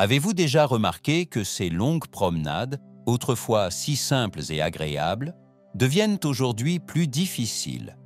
Avez-vous déjà remarqué que ces longues promenades, autrefois si simples et agréables, deviennent aujourd'hui plus difficiles?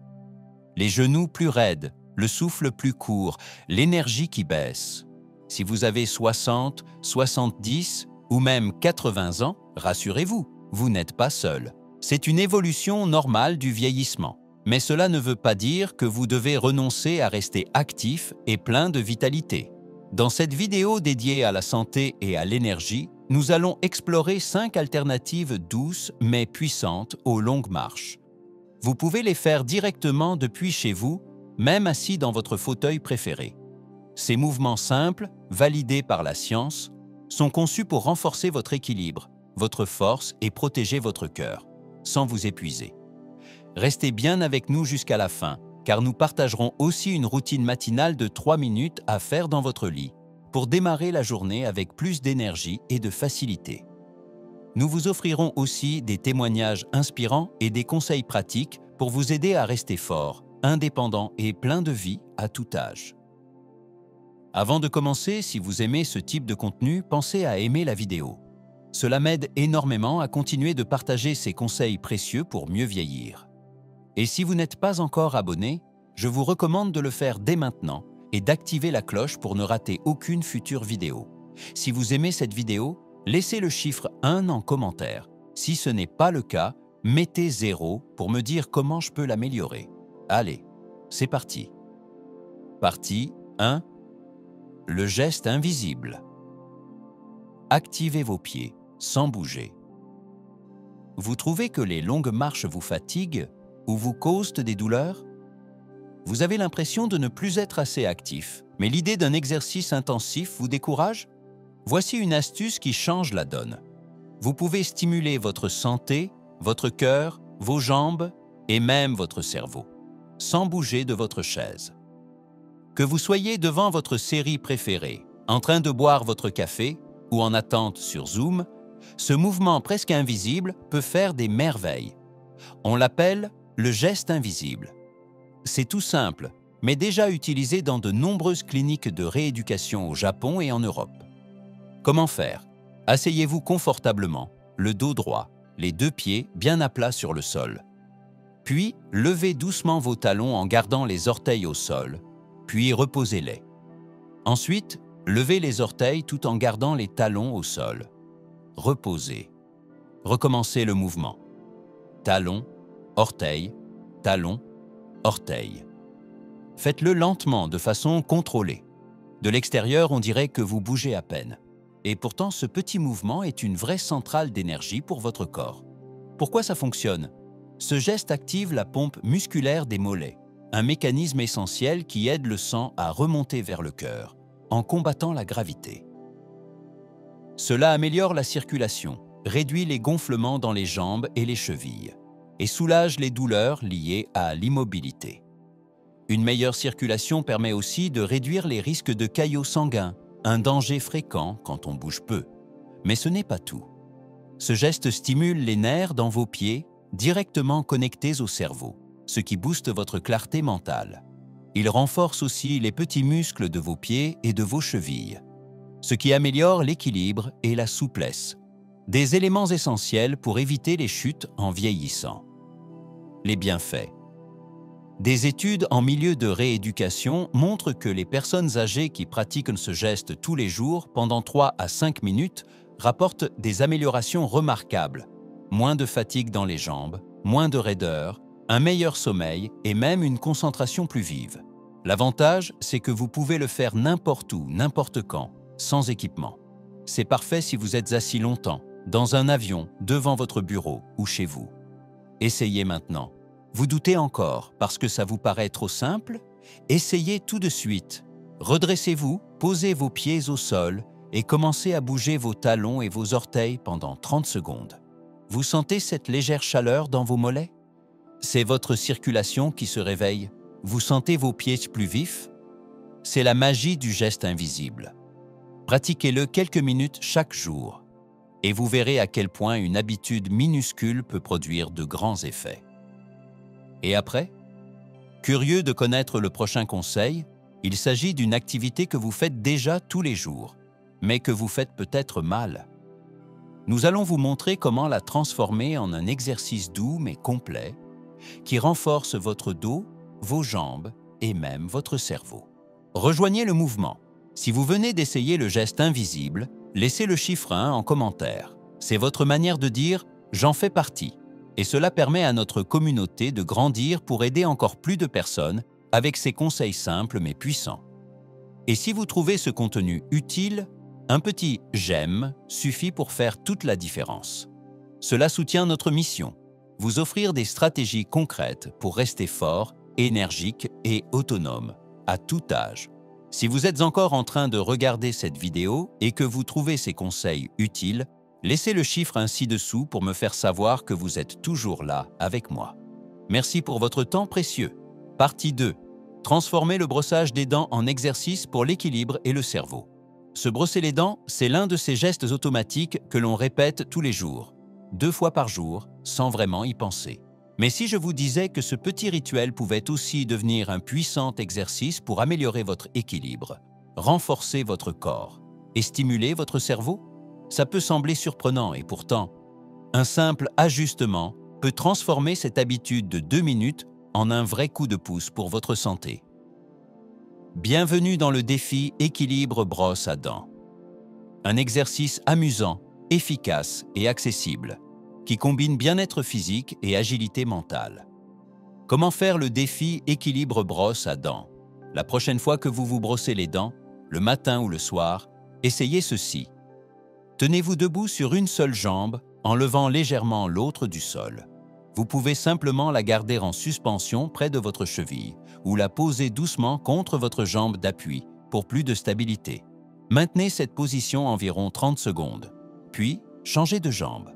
Les genoux plus raides, le souffle plus court, l'énergie qui baisse. Si vous avez 60, 70 ou même 80 ans, rassurez-vous, vous n'êtes pas seul. C'est une évolution normale du vieillissement. Mais cela ne veut pas dire que vous devez renoncer à rester actif et plein de vitalité. Dans cette vidéo dédiée à la santé et à l'énergie, nous allons explorer 5 alternatives douces mais puissantes aux longues marches. Vous pouvez les faire directement depuis chez vous, même assis dans votre fauteuil préféré. Ces mouvements simples, validés par la science, sont conçus pour renforcer votre équilibre, votre force et protéger votre cœur, sans vous épuiser. Restez bien avec nous jusqu'à la fin, car nous partagerons aussi une routine matinale de 3 minutes à faire dans votre lit, pour démarrer la journée avec plus d'énergie et de facilité. Nous vous offrirons aussi des témoignages inspirants et des conseils pratiques pour vous aider à rester fort, indépendant et plein de vie à tout âge. Avant de commencer, si vous aimez ce type de contenu, pensez à aimer la vidéo. Cela m'aide énormément à continuer de partager ces conseils précieux pour mieux vieillir. Et si vous n'êtes pas encore abonné, je vous recommande de le faire dès maintenant et d'activer la cloche pour ne rater aucune future vidéo. Si vous aimez cette vidéo, laissez le chiffre 1 en commentaire. Si ce n'est pas le cas, mettez 0 pour me dire comment je peux l'améliorer. Allez, c'est parti. Partie 1. Le geste invisible. Activez vos pieds sans bouger. Vous trouvez que les longues marches vous fatiguent ou vous causent des douleurs? Vous avez l'impression de ne plus être assez actif, mais l'idée d'un exercice intensif vous décourage? Voici une astuce qui change la donne. Vous pouvez stimuler votre santé, votre cœur, vos jambes et même votre cerveau, sans bouger de votre chaise. Que vous soyez devant votre série préférée, en train de boire votre café ou en attente sur Zoom, ce mouvement presque invisible peut faire des merveilles. On l'appelle le geste invisible. C'est tout simple, mais déjà utilisé dans de nombreuses cliniques de rééducation au Japon et en Europe. Comment faire? Asseyez-vous confortablement, le dos droit, les 2 pieds bien à plat sur le sol. Puis, levez doucement vos talons en gardant les orteils au sol, puis reposez-les. Ensuite, levez les orteils tout en gardant les talons au sol. Reposez. Recommencez le mouvement. Talons, orteils, talons, orteils. Faites-le lentement, de façon contrôlée. De l'extérieur, on dirait que vous bougez à peine. Et pourtant, ce petit mouvement est une vraie centrale d'énergie pour votre corps. Pourquoi ça fonctionne? Ce geste active la pompe musculaire des mollets, un mécanisme essentiel qui aide le sang à remonter vers le cœur, en combattant la gravité. Cela améliore la circulation, réduit les gonflements dans les jambes et les chevilles, et soulage les douleurs liées à l'immobilité. Une meilleure circulation permet aussi de réduire les risques de caillots sanguins, un danger fréquent quand on bouge peu. Mais ce n'est pas tout. Ce geste stimule les nerfs dans vos pieds, directement connectés au cerveau, ce qui booste votre clarté mentale. Il renforce aussi les petits muscles de vos pieds et de vos chevilles, ce qui améliore l'équilibre et la souplesse, des éléments essentiels pour éviter les chutes en vieillissant. Les bienfaits. Des études en milieu de rééducation montrent que les personnes âgées qui pratiquent ce geste tous les jours pendant 3 à 5 minutes rapportent des améliorations remarquables, moins de fatigue dans les jambes, moins de raideur, un meilleur sommeil et même une concentration plus vive. L'avantage, c'est que vous pouvez le faire n'importe où, n'importe quand, sans équipement. C'est parfait si vous êtes assis longtemps, dans un avion, devant votre bureau ou chez vous. Essayez maintenant. Vous doutez encore parce que ça vous paraît trop simple? Essayez tout de suite. Redressez-vous, posez vos pieds au sol et commencez à bouger vos talons et vos orteils pendant 30 secondes. Vous sentez cette légère chaleur dans vos mollets? C'est votre circulation qui se réveille. Vous sentez vos pieds plus vifs? C'est la magie du geste invisible. Pratiquez-le quelques minutes chaque jour et vous verrez à quel point une habitude minuscule peut produire de grands effets. Et après? Curieux de connaître le prochain conseil, il s'agit d'une activité que vous faites déjà tous les jours. mais que vous faites peut-être mal. Nous allons vous montrer comment la transformer en un exercice doux mais complet qui renforce votre dos, vos jambes et même votre cerveau. Rejoignez le mouvement. Si vous venez d'essayer le geste invisible, laissez le chiffre 1 en commentaire. C'est votre manière de dire « j'en fais partie » et cela permet à notre communauté de grandir pour aider encore plus de personnes avec ces conseils simples mais puissants. Et si vous trouvez ce contenu utile, un petit « j'aime » suffit pour faire toute la différence. Cela soutient notre mission, vous offrir des stratégies concrètes pour rester fort, énergique et autonome, à tout âge. Si vous êtes encore en train de regarder cette vidéo et que vous trouvez ces conseils utiles, laissez le chiffre ainsi dessous pour me faire savoir que vous êtes toujours là avec moi. Merci pour votre temps précieux. Partie 2. Transformer le brossage des dents en exercice pour l'équilibre et le cerveau. Se brosser les dents, c'est l'un de ces gestes automatiques que l'on répète tous les jours, 2 fois par jour, sans vraiment y penser. Mais si je vous disais que ce petit rituel pouvait aussi devenir un puissant exercice pour améliorer votre équilibre, renforcer votre corps et stimuler votre cerveau, ça peut sembler surprenant et pourtant, un simple ajustement peut transformer cette habitude de 2 minutes en un vrai coup de pouce pour votre santé. Bienvenue dans le défi Équilibre brosse à dents. Un exercice amusant, efficace et accessible, qui combine bien-être physique et agilité mentale. Comment faire le défi Équilibre brosse à dents? La prochaine fois que vous vous brossez les dents, le matin ou le soir, essayez ceci. Tenez-vous debout sur une seule jambe en levant légèrement l'autre du sol. Vous pouvez simplement la garder en suspension près de votre cheville ou la poser doucement contre votre jambe d'appui pour plus de stabilité. Maintenez cette position environ 30 secondes, puis changez de jambe.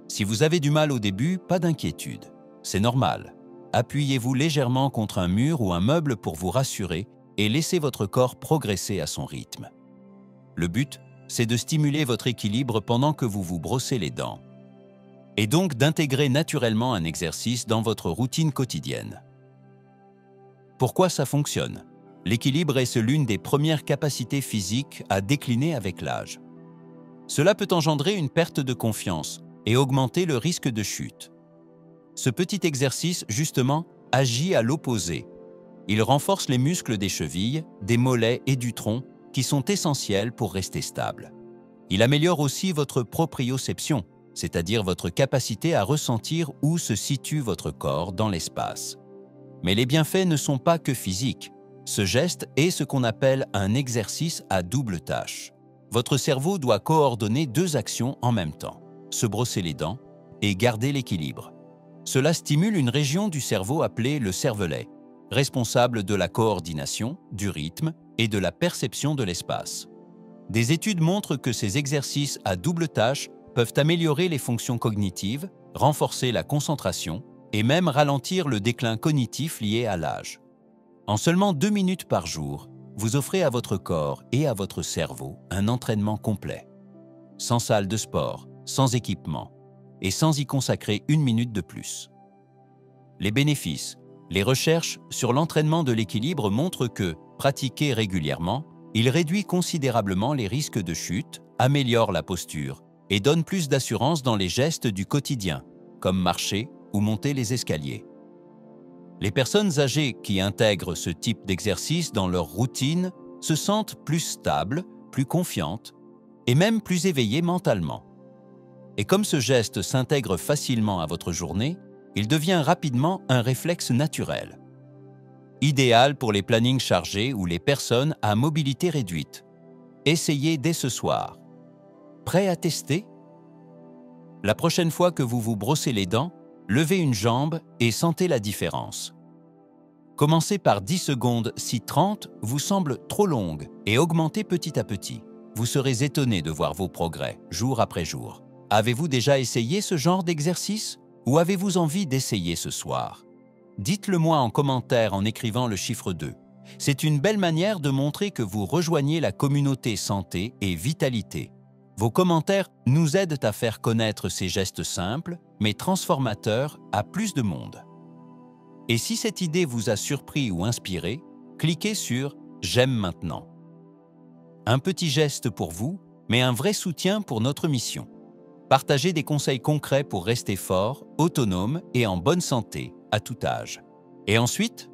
Si vous avez du mal au début, pas d'inquiétude. C'est normal. Appuyez-vous légèrement contre un mur ou un meuble pour vous rassurer et laissez votre corps progresser à son rythme. Le but, c'est de stimuler votre équilibre pendant que vous vous brossez les dents. Et donc d'intégrer naturellement un exercice dans votre routine quotidienne. Pourquoi ça fonctionne? L'équilibre est l'une des premières capacités physiques à décliner avec l'âge. Cela peut engendrer une perte de confiance et augmenter le risque de chute. Ce petit exercice, justement, agit à l'opposé. Il renforce les muscles des chevilles, des mollets et du tronc qui sont essentiels pour rester stable. Il améliore aussi votre proprioception, c'est-à-dire votre capacité à ressentir où se situe votre corps dans l'espace. Mais les bienfaits ne sont pas que physiques. Ce geste est ce qu'on appelle un exercice à double tâche. Votre cerveau doit coordonner 2 actions en même temps, se brosser les dents et garder l'équilibre. Cela stimule une région du cerveau appelée le cervelet, responsable de la coordination, du rythme et de la perception de l'espace. Des études montrent que ces exercices à double tâche peuvent améliorer les fonctions cognitives, renforcer la concentration et même ralentir le déclin cognitif lié à l'âge. En seulement 2 minutes par jour, vous offrez à votre corps et à votre cerveau un entraînement complet. Sans salle de sport, sans équipement et sans y consacrer 1 minute de plus. Les bénéfices. Les recherches sur l'entraînement de l'équilibre montrent que, pratiqué régulièrement, il réduit considérablement les risques de chute, améliore la posture et donne plus d'assurance dans les gestes du quotidien, comme marcher ou monter les escaliers. Les personnes âgées qui intègrent ce type d'exercice dans leur routine se sentent plus stables, plus confiantes et même plus éveillées mentalement. Et comme ce geste s'intègre facilement à votre journée, il devient rapidement un réflexe naturel. Idéal pour les plannings chargés ou les personnes à mobilité réduite. Essayez dès ce soir. Prêt à tester? La prochaine fois que vous vous brossez les dents, levez une jambe et sentez la différence. Commencez par 10 secondes si 30 vous semble trop longue et augmentez petit à petit. Vous serez étonné de voir vos progrès, jour après jour. Avez-vous déjà essayé ce genre d'exercice ou avez-vous envie d'essayer ce soir? Dites-le moi en commentaire en écrivant le chiffre 2. C'est une belle manière de montrer que vous rejoignez la communauté santé et vitalité. Vos commentaires nous aident à faire connaître ces gestes simples, mais transformateurs à plus de monde. Et si cette idée vous a surpris ou inspiré, cliquez sur « J'aime maintenant ». Un petit geste pour vous, mais un vrai soutien pour notre mission. Partagez des conseils concrets pour rester fort, autonome et en bonne santé à tout âge. Et ensuite,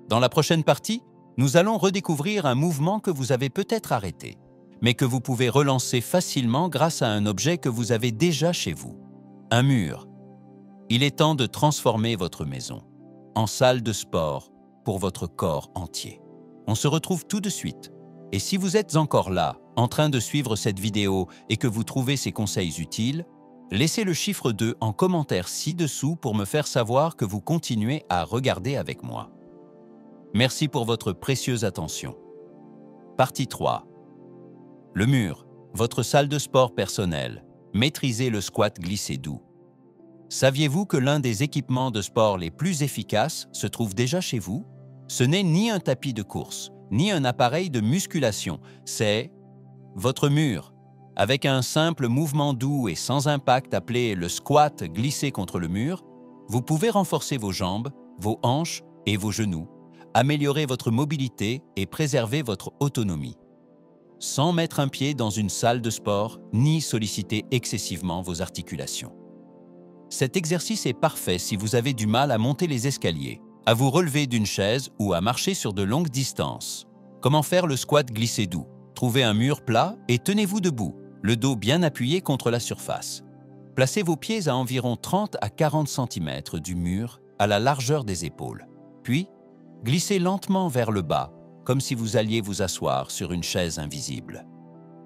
dans la prochaine partie, nous allons redécouvrir un mouvement que vous avez peut-être arrêté, mais que vous pouvez relancer facilement grâce à un objet que vous avez déjà chez vous. Un mur. Il est temps de transformer votre maison en salle de sport pour votre corps entier. On se retrouve tout de suite. Et si vous êtes encore là, en train de suivre cette vidéo et que vous trouvez ces conseils utiles, laissez le chiffre 2 en commentaire ci-dessous pour me faire savoir que vous continuez à regarder avec moi. Merci pour votre précieuse attention. Partie 3. Le mur, votre salle de sport personnelle. Maîtrisez le squat glissé doux. Saviez-vous que l'un des équipements de sport les plus efficaces se trouve déjà chez vous? Ce n'est ni un tapis de course, ni un appareil de musculation, c'est votre mur. Avec un simple mouvement doux et sans impact appelé le squat glissé contre le mur, vous pouvez renforcer vos jambes, vos hanches et vos genoux, améliorer votre mobilité et préserver votre autonomie, sans mettre un pied dans une salle de sport ni solliciter excessivement vos articulations. Cet exercice est parfait si vous avez du mal à monter les escaliers, à vous relever d'une chaise ou à marcher sur de longues distances. Comment faire le squat glissé doux? Trouvez un mur plat et tenez-vous debout, le dos bien appuyé contre la surface. Placez vos pieds à environ 30 à 40 cm du mur à la largeur des épaules. Puis, glissez lentement vers le bas, comme si vous alliez vous asseoir sur une chaise invisible.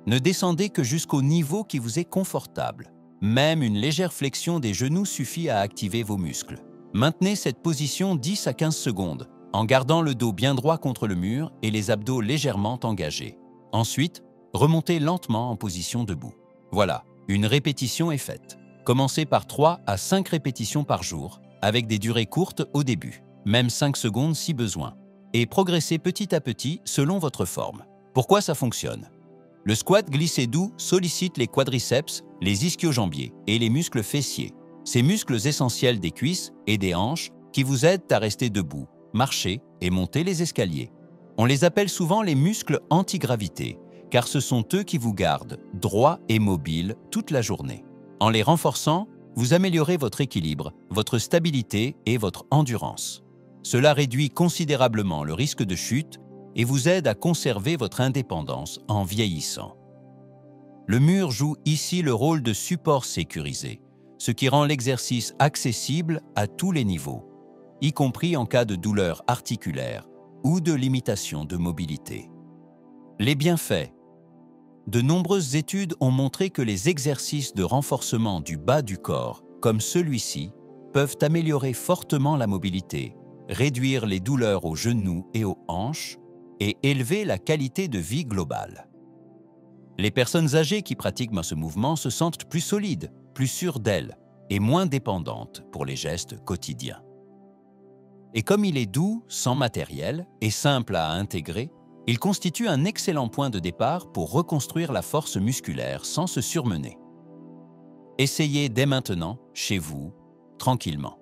Ne descendez que jusqu'au niveau qui vous est confortable. Même une légère flexion des genoux suffit à activer vos muscles. Maintenez cette position 10 à 15 secondes, en gardant le dos bien droit contre le mur et les abdos légèrement engagés. Ensuite, remontez lentement en position debout. Voilà, une répétition est faite. Commencez par 3 à 5 répétitions par jour, avec des durées courtes au début, même 5 secondes si besoin, et progressez petit à petit selon votre forme. Pourquoi ça fonctionne? Le squat glissé doux sollicite les quadriceps, les ischio-jambiers et les muscles fessiers, ces muscles essentiels des cuisses et des hanches qui vous aident à rester debout, marcher et monter les escaliers. On les appelle souvent les muscles anti-gravité, car ce sont eux qui vous gardent droit et mobile toute la journée. En les renforçant, vous améliorez votre équilibre, votre stabilité et votre endurance. Cela réduit considérablement le risque de chute et vous aide à conserver votre indépendance en vieillissant. Le mur joue ici le rôle de support sécurisé, ce qui rend l'exercice accessible à tous les niveaux, y compris en cas de douleur articulaire ou de limitation de mobilité. Les bienfaits. De nombreuses études ont montré que les exercices de renforcement du bas du corps, comme celui-ci, peuvent améliorer fortement la mobilité, réduire les douleurs aux genoux et aux hanches, et élever la qualité de vie globale. Les personnes âgées qui pratiquent ce mouvement se sentent plus solides, plus sûres d'elles et moins dépendantes pour les gestes quotidiens. Et comme il est doux, sans matériel et simple à intégrer, il constitue un excellent point de départ pour reconstruire la force musculaire sans se surmener. Essayez dès maintenant, chez vous, tranquillement.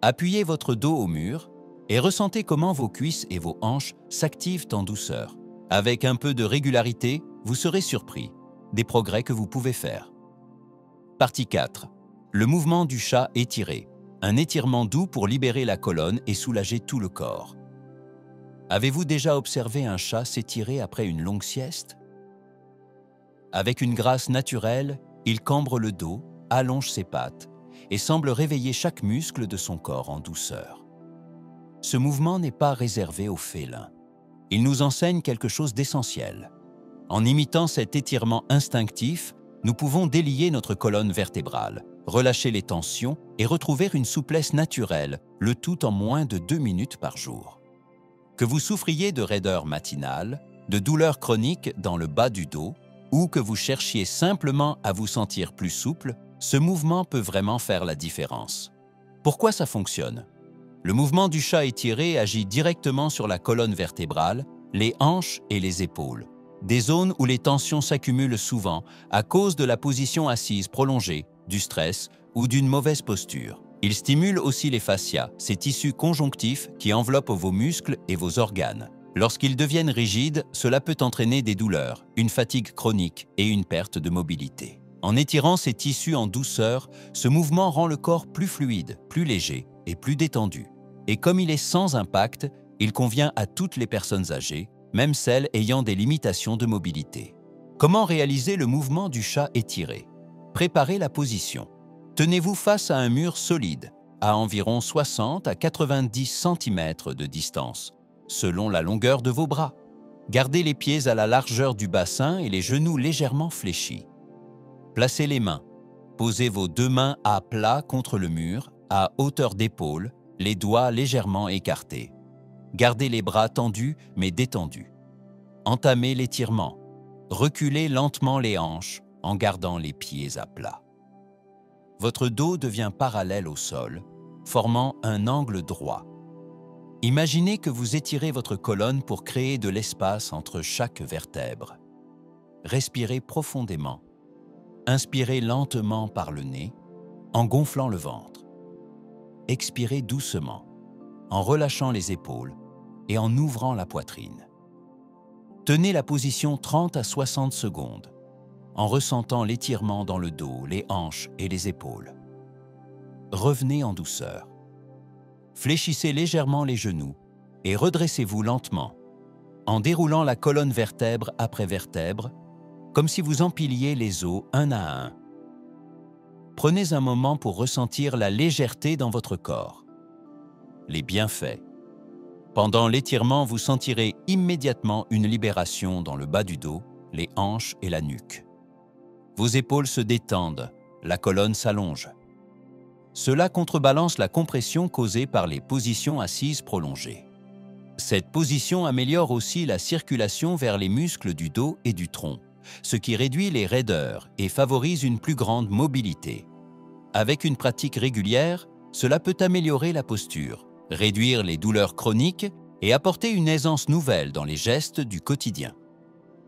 Appuyez votre dos au mur et ressentez comment vos cuisses et vos hanches s'activent en douceur. Avec un peu de régularité, vous serez surpris des progrès que vous pouvez faire. Partie 4. Le mouvement du chat étiré. Un étirement doux pour libérer la colonne et soulager tout le corps. Avez-vous déjà observé un chat s'étirer après une longue sieste? Avec une grâce naturelle, il cambre le dos, allonge ses pattes et semble réveiller chaque muscle de son corps en douceur. Ce mouvement n'est pas réservé aux félins. Il nous enseigne quelque chose d'essentiel. En imitant cet étirement instinctif, nous pouvons délier notre colonne vertébrale, relâcher les tensions et retrouver une souplesse naturelle, le tout en moins de 2 minutes par jour. Que vous souffriez de raideur matinale, de douleurs chroniques dans le bas du dos, ou que vous cherchiez simplement à vous sentir plus souple, ce mouvement peut vraiment faire la différence. Pourquoi ça fonctionne? Le mouvement du chat étiré agit directement sur la colonne vertébrale, les hanches et les épaules, des zones où les tensions s'accumulent souvent à cause de la position assise prolongée, du stress ou d'une mauvaise posture. Il stimule aussi les fascias, ces tissus conjonctifs qui enveloppent vos muscles et vos organes, Lorsqu'ils deviennent rigides, cela peut entraîner des douleurs, une fatigue chronique et une perte de mobilité. En étirant ces tissus en douceur, ce mouvement rend le corps plus fluide, plus léger et plus détendu. Et comme il est sans impact, il convient à toutes les personnes âgées, même celles ayant des limitations de mobilité. Comment réaliser le mouvement du chat étiré? Préparez la position. Tenez-vous face à un mur solide, à environ 60 à 90 cm de distance, selon la longueur de vos bras. Gardez les pieds à la largeur du bassin et les genoux légèrement fléchis. Placez les mains. Posez vos deux mains à plat contre le mur, à hauteur d'épaule, les doigts légèrement écartés. Gardez les bras tendus mais détendus. Entamez l'étirement. Reculez lentement les hanches en gardant les pieds à plat. Votre dos devient parallèle au sol, formant un angle droit. Imaginez que vous étirez votre colonne pour créer de l'espace entre chaque vertèbre. Respirez profondément. Inspirez lentement par le nez, en gonflant le ventre. Expirez doucement, en relâchant les épaules et en ouvrant la poitrine. Tenez la position 30 à 60 secondes, en ressentant l'étirement dans le dos, les hanches et les épaules. Revenez en douceur. Fléchissez légèrement les genoux et redressez-vous lentement, en déroulant la colonne vertèbre après vertèbre, comme si vous empiliez les os un à un. Prenez un moment pour ressentir la légèreté dans votre corps. Les bienfaits. Pendant l'étirement, vous sentirez immédiatement une libération dans le bas du dos, les hanches et la nuque. Vos épaules se détendent, la colonne s'allonge. Cela contrebalance la compression causée par les positions assises prolongées. Cette position améliore aussi la circulation vers les muscles du dos et du tronc, ce qui réduit les raideurs et favorise une plus grande mobilité. Avec une pratique régulière, cela peut améliorer la posture, réduire les douleurs chroniques et apporter une aisance nouvelle dans les gestes du quotidien.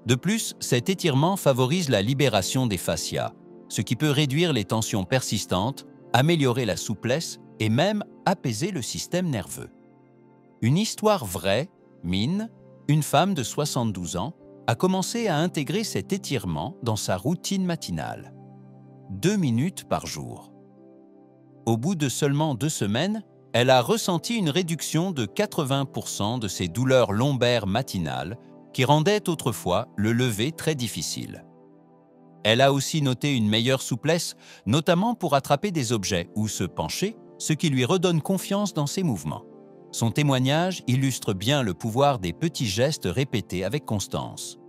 De plus, cet étirement favorise la libération des fascias, ce qui peut réduire les tensions persistantes, améliorer la souplesse et même apaiser le système nerveux. Une histoire vraie, Min, une femme de 72 ans, a commencé à intégrer cet étirement dans sa routine matinale. 2 minutes par jour. Au bout de seulement 2 semaines, elle a ressenti une réduction de 80% de ses douleurs lombaires matinales qui rendaient autrefois le lever très difficile. Elle a aussi noté une meilleure souplesse, notamment pour attraper des objets ou se pencher, ce qui lui redonne confiance dans ses mouvements. Son témoignage illustre bien le pouvoir des petits gestes répétés avec constance.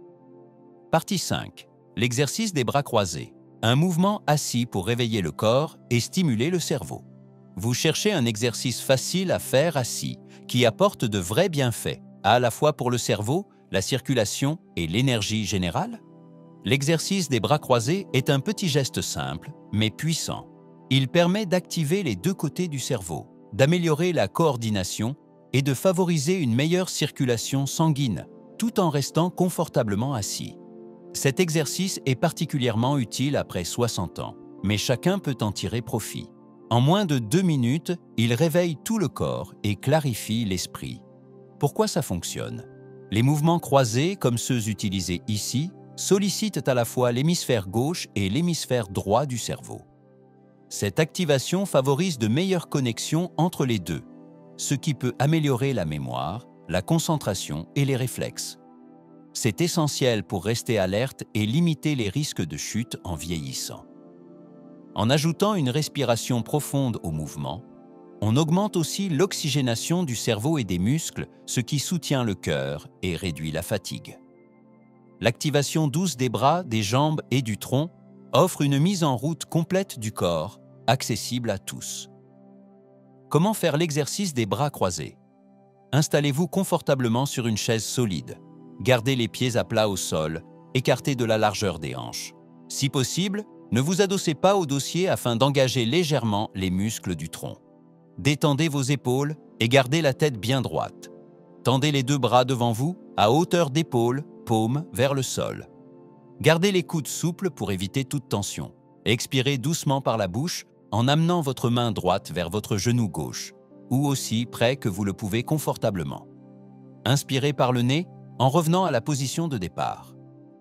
Partie 5. L'exercice des bras croisés. Un mouvement assis pour réveiller le corps et stimuler le cerveau. Vous cherchez un exercice facile à faire assis, qui apporte de vrais bienfaits, à la fois pour le cerveau, la circulation et l'énergie générale? L'exercice des bras croisés est un petit geste simple, mais puissant. Il permet d'activer les deux côtés du cerveau, d'améliorer la coordination et de favoriser une meilleure circulation sanguine, tout en restant confortablement assis. Cet exercice est particulièrement utile après 60 ans, mais chacun peut en tirer profit. En moins de 2 minutes, il réveille tout le corps et clarifie l'esprit. Pourquoi ça fonctionne? Les mouvements croisés, comme ceux utilisés ici, sollicitent à la fois l'hémisphère gauche et l'hémisphère droit du cerveau. Cette activation favorise de meilleures connexions entre les deux, ce qui peut améliorer la mémoire, la concentration et les réflexes. C'est essentiel pour rester alerte et limiter les risques de chute en vieillissant. En ajoutant une respiration profonde au mouvement, on augmente aussi l'oxygénation du cerveau et des muscles, ce qui soutient le cœur et réduit la fatigue. L'activation douce des bras, des jambes et du tronc offre une mise en route complète du corps, accessible à tous. Comment faire l'exercice des bras croisés? Installez-vous confortablement sur une chaise solide. Gardez les pieds à plat au sol, écartés de la largeur des hanches. Si possible, ne vous adossez pas au dossier afin d'engager légèrement les muscles du tronc. Détendez vos épaules et gardez la tête bien droite. Tendez les deux bras devant vous, à hauteur d'épaule, paume vers le sol. Gardez les coudes souples pour éviter toute tension. Expirez doucement par la bouche en amenant votre main droite vers votre genou gauche, ou aussi près que vous le pouvez confortablement. Inspirez par le nez en revenant à la position de départ.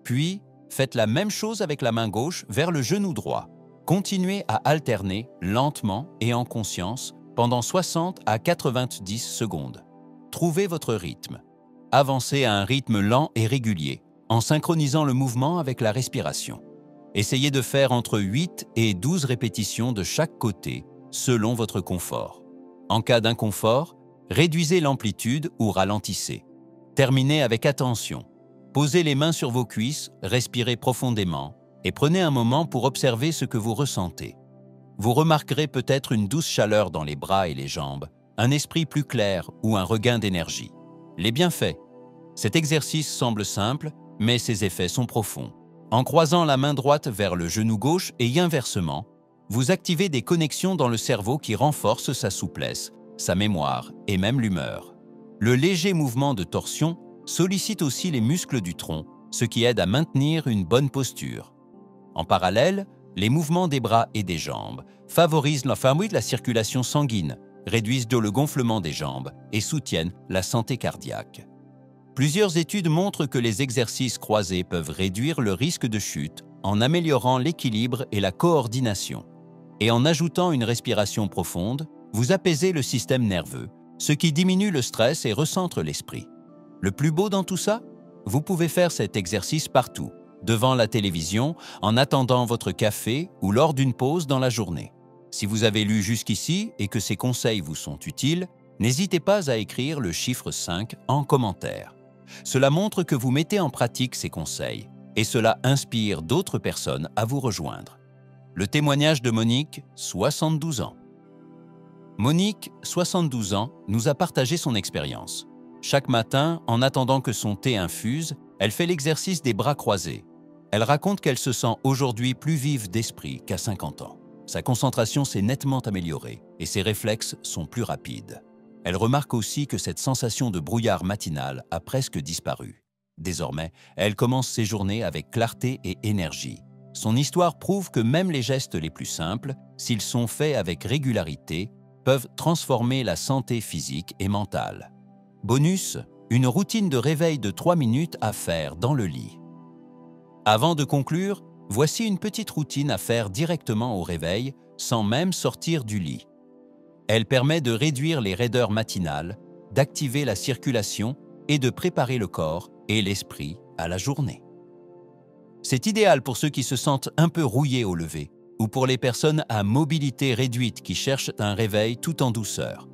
Puis, faites la même chose avec la main gauche vers le genou droit. Continuez à alterner lentement et en conscience pendant 60 à 90 secondes. Trouvez votre rythme. Avancez à un rythme lent et régulier, en synchronisant le mouvement avec la respiration. Essayez de faire entre 8 et 12 répétitions de chaque côté, selon votre confort. En cas d'inconfort, réduisez l'amplitude ou ralentissez. Terminez avec attention. Posez les mains sur vos cuisses, respirez profondément et prenez un moment pour observer ce que vous ressentez. Vous remarquerez peut-être une douce chaleur dans les bras et les jambes, un esprit plus clair ou un regain d'énergie. Les bienfaits. Cet exercice semble simple, mais ses effets sont profonds. En croisant la main droite vers le genou gauche et inversement, vous activez des connexions dans le cerveau qui renforcent sa souplesse, sa mémoire et même l'humeur. Le léger mouvement de torsion sollicite aussi les muscles du tronc, ce qui aide à maintenir une bonne posture. En parallèle, les mouvements des bras et des jambes favorisent la circulation sanguine, réduisent le gonflement des jambes et soutiennent la santé cardiaque. Plusieurs études montrent que les exercices croisés peuvent réduire le risque de chute en améliorant l'équilibre et la coordination. Et en ajoutant une respiration profonde, vous apaisez le système nerveux, ce qui diminue le stress et recentre l'esprit. Le plus beau dans tout ça? Vous pouvez faire cet exercice partout, devant la télévision, en attendant votre café ou lors d'une pause dans la journée. Si vous avez lu jusqu'ici et que ces conseils vous sont utiles, n'hésitez pas à écrire le chiffre 5 en commentaire. Cela montre que vous mettez en pratique ces conseils et cela inspire d'autres personnes à vous rejoindre. Le témoignage de Monique, 72 ans. Monique, 72 ans, nous a partagé son expérience. Chaque matin, en attendant que son thé infuse, elle fait l'exercice des bras croisés. Elle raconte qu'elle se sent aujourd'hui plus vive d'esprit qu'à 50 ans. Sa concentration s'est nettement améliorée et ses réflexes sont plus rapides. Elle remarque aussi que cette sensation de brouillard matinal a presque disparu. Désormais, elle commence ses journées avec clarté et énergie. Son histoire prouve que même les gestes les plus simples, s'ils sont faits avec régularité, peuvent transformer la santé physique et mentale. Bonus, une routine de réveil de 3 minutes à faire dans le lit. Avant de conclure, voici une petite routine à faire directement au réveil, sans même sortir du lit. Elle permet de réduire les raideurs matinales, d'activer la circulation et de préparer le corps et l'esprit à la journée. C'est idéal pour ceux qui se sentent un peu rouillés au lever ou pour les personnes à mobilité réduite qui cherchent un réveil tout en douceur.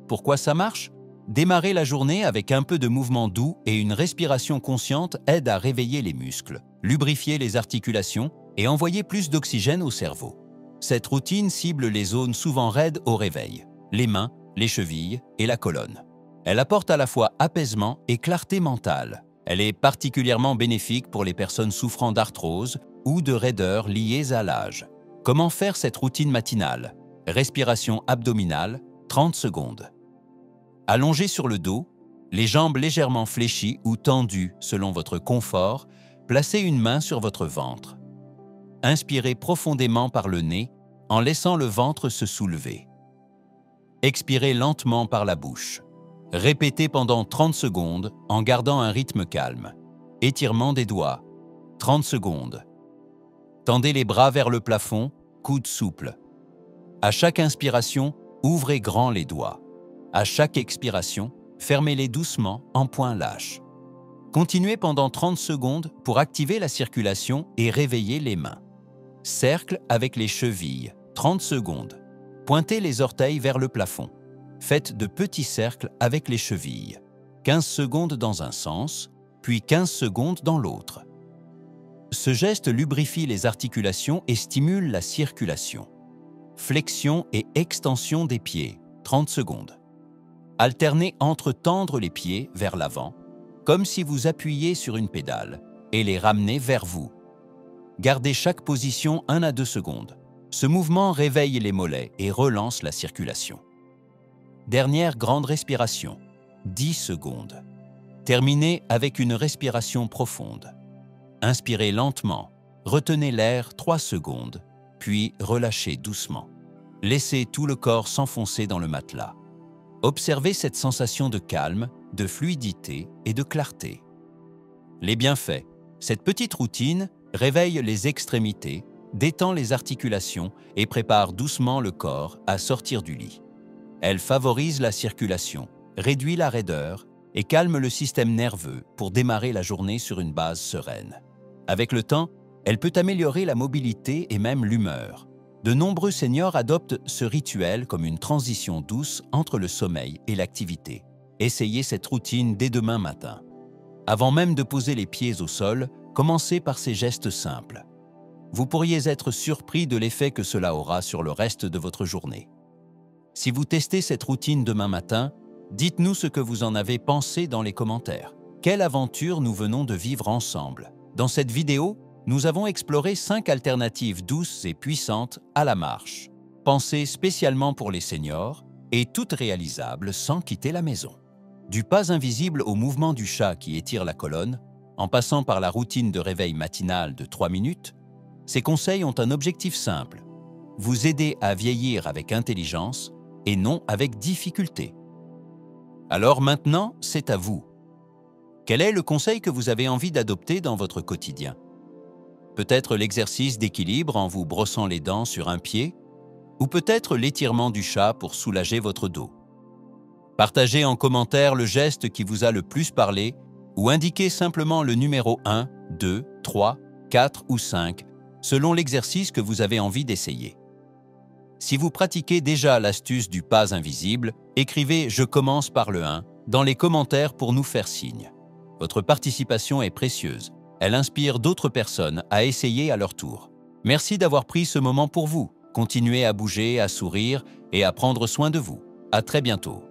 Pourquoi ça marche? Démarrer la journée avec un peu de mouvement doux et une respiration consciente aide à réveiller les muscles, lubrifier les articulations et envoyer plus d'oxygène au cerveau. Cette routine cible les zones souvent raides au réveil, les mains, les chevilles et la colonne. Elle apporte à la fois apaisement et clarté mentale. Elle est particulièrement bénéfique pour les personnes souffrant d'arthrose ou de raideurs liées à l'âge. Comment faire cette routine matinale? Respiration abdominale, 30 secondes. Allongé sur le dos, les jambes légèrement fléchies ou tendues selon votre confort, placez une main sur votre ventre. Inspirez profondément par le nez en laissant le ventre se soulever. Expirez lentement par la bouche. Répétez pendant 30 secondes en gardant un rythme calme. Étirement des doigts, 30 secondes. Tendez les bras vers le plafond, coudes souples. À chaque inspiration, ouvrez grand les doigts. À chaque expiration, fermez-les doucement en poing lâche. Continuez pendant 30 secondes pour activer la circulation et réveiller les mains. Cercle avec les chevilles, 30 secondes. Pointez les orteils vers le plafond. Faites de petits cercles avec les chevilles. 15 secondes dans un sens, puis 15 secondes dans l'autre. Ce geste lubrifie les articulations et stimule la circulation. Flexion et extension des pieds, 30 secondes. Alternez entre tendre les pieds vers l'avant, comme si vous appuyiez sur une pédale, et les ramenez vers vous. Gardez chaque position 1 à 2 secondes. Ce mouvement réveille les mollets et relance la circulation. Dernière grande respiration, 10 secondes. Terminez avec une respiration profonde. Inspirez lentement, retenez l'air 3 secondes, puis relâchez doucement. Laissez tout le corps s'enfoncer dans le matelas. Observez cette sensation de calme de fluidité et de clarté. Les bienfaits. Cette petite routine réveille les extrémités, détend les articulations et prépare doucement le corps à sortir du lit. Elle favorise la circulation, réduit la raideur et calme le système nerveux pour démarrer la journée sur une base sereine. Avec le temps, elle peut améliorer la mobilité et même l'humeur. De nombreux seniors adoptent ce rituel comme une transition douce entre le sommeil et l'activité. Essayez cette routine dès demain matin. Avant même de poser les pieds au sol, commencez par ces gestes simples. Vous pourriez être surpris de l'effet que cela aura sur le reste de votre journée. Si vous testez cette routine demain matin, dites-nous ce que vous en avez pensé dans les commentaires. Quelle aventure nous venons de vivre ensemble? Dans cette vidéo, nous avons exploré 5 alternatives douces et puissantes à la marche, pensées spécialement pour les seniors et toutes réalisables sans quitter la maison. Du pas invisible au mouvement du chat qui étire la colonne, en passant par la routine de réveil matinal de 3 minutes, ces conseils ont un objectif simple: vous aider à vieillir avec intelligence et non avec difficulté. Alors maintenant, c'est à vous. Quel est le conseil que vous avez envie d'adopter dans votre quotidien? Peut-être l'exercice d'équilibre en vous brossant les dents sur un pied, ou peut-être l'étirement du chat pour soulager votre dos. Partagez en commentaire le geste qui vous a le plus parlé ou indiquez simplement le numéro 1, 2, 3, 4 ou 5 selon l'exercice que vous avez envie d'essayer. Si vous pratiquez déjà l'astuce du pas invisible, écrivez « Je commence par le 1 » dans les commentaires pour nous faire signe. Votre participation est précieuse. Elle inspire d'autres personnes à essayer à leur tour. Merci d'avoir pris ce moment pour vous. Continuez à bouger, à sourire et à prendre soin de vous. À très bientôt.